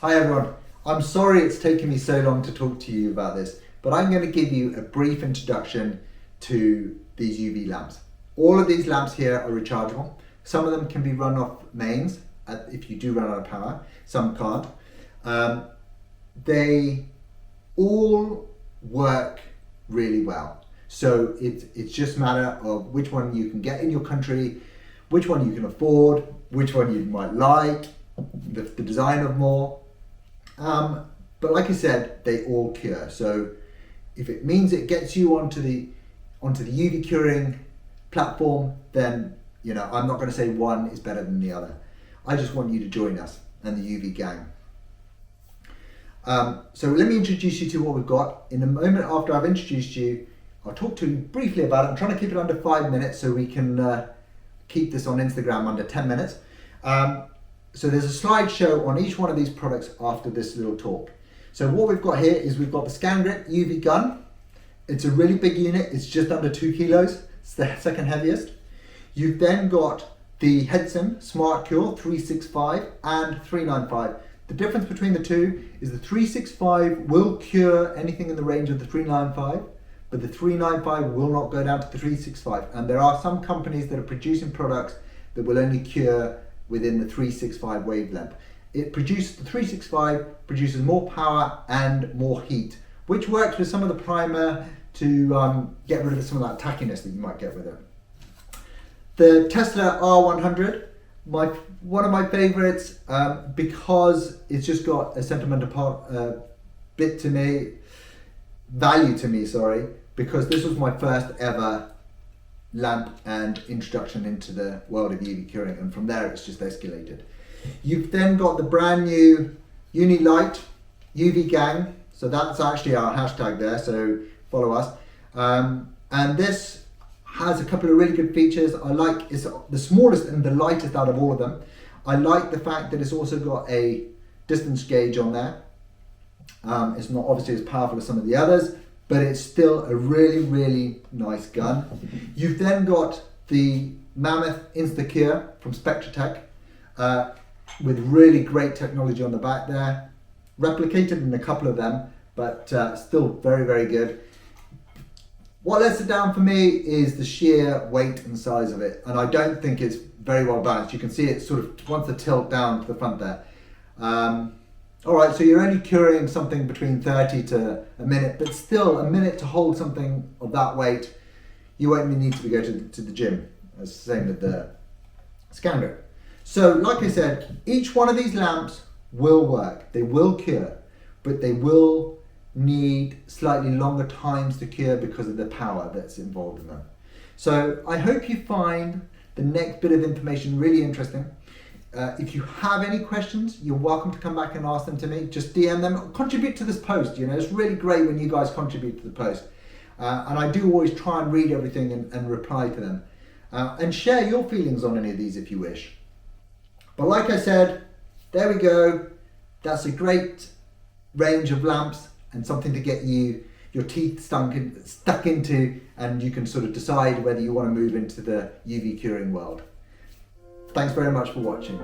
Hi everyone, I'm sorry it's taken me so long to talk to you about this, but I'm going to give you a brief introduction to these UV lamps. All of these lamps here are rechargeable. Some of them can be run off mains if you do run out of power, some can't. They all work really well. So it's just a matter of which one you can get in your country, which one you can afford, which one you might like, the design of more. But like I said, they all cure. So if it means it gets you onto the UV curing platform, then I'm not going to say one is better than the other. I just want you to join us and the UV gang. So let me introduce you to what we've got. In a moment after I've introduced you, I'll talk to you briefly about it. I'm trying to keep it under 5 minutes so we can keep this on Instagram under 10 minutes. So there's a slideshow on each one of these products after this little talk. So what we've got here is we've got the Scan Grip UV gun. It's a really big unit. It's just under 2 kilos. It's the second heaviest. You've then got the Headsim Smart Cure 365 and 395. The difference between the two is the 365 will cure anything in the range of the 395, but the 395 will not go down to the 365. And there are some companies that are producing products that will only cure within the 365 wavelength. The 365 produces more power and more heat, which works with some of the primer to get rid of some of that tackiness that you might get with it. The Tesla R100, one of my favorites because it's just got a sentimental value to me, because this was my first ever lamp and introduction into the world of UV curing, and from there it's just escalated. You've then got the brand new Unilight UV gang, so that's actually our hashtag there, so follow us. And this has a couple of really good features. It's the smallest and the lightest out of all of them. I like the fact that it's also got a distance gauge on there. It's not obviously as powerful as some of the others, but it's still a really, really nice gun. You've then got the Mammoth Insta Cure from Spectratech with really great technology on the back there. Replicated in a couple of them, but still very, very good. What lets it down for me is the sheer weight and size of it, and I don't think it's very well balanced. You can see it sort of wants to tilt down to the front there. Alright, so you're only curing something between 30 to a minute, but still a minute to hold something of that weight, you won't need to go to the gym. It's the same with the Scan Grip. So like I said, each one of these lamps will work. They will cure, but they will need slightly longer times to cure because of the power that's involved in them. So I hope you find the next bit of information really interesting. If you have any questions, you're welcome to come back and ask them to me. Just DM them, contribute to this post. It's really great when you guys contribute to the post. And I do always try and read everything and reply to them. And share your feelings on any of these if you wish. But like I said, there we go. That's a great range of lamps and something to get your teeth stuck into, and you can sort of decide whether you want to move into the UV curing world. Thanks very much for watching.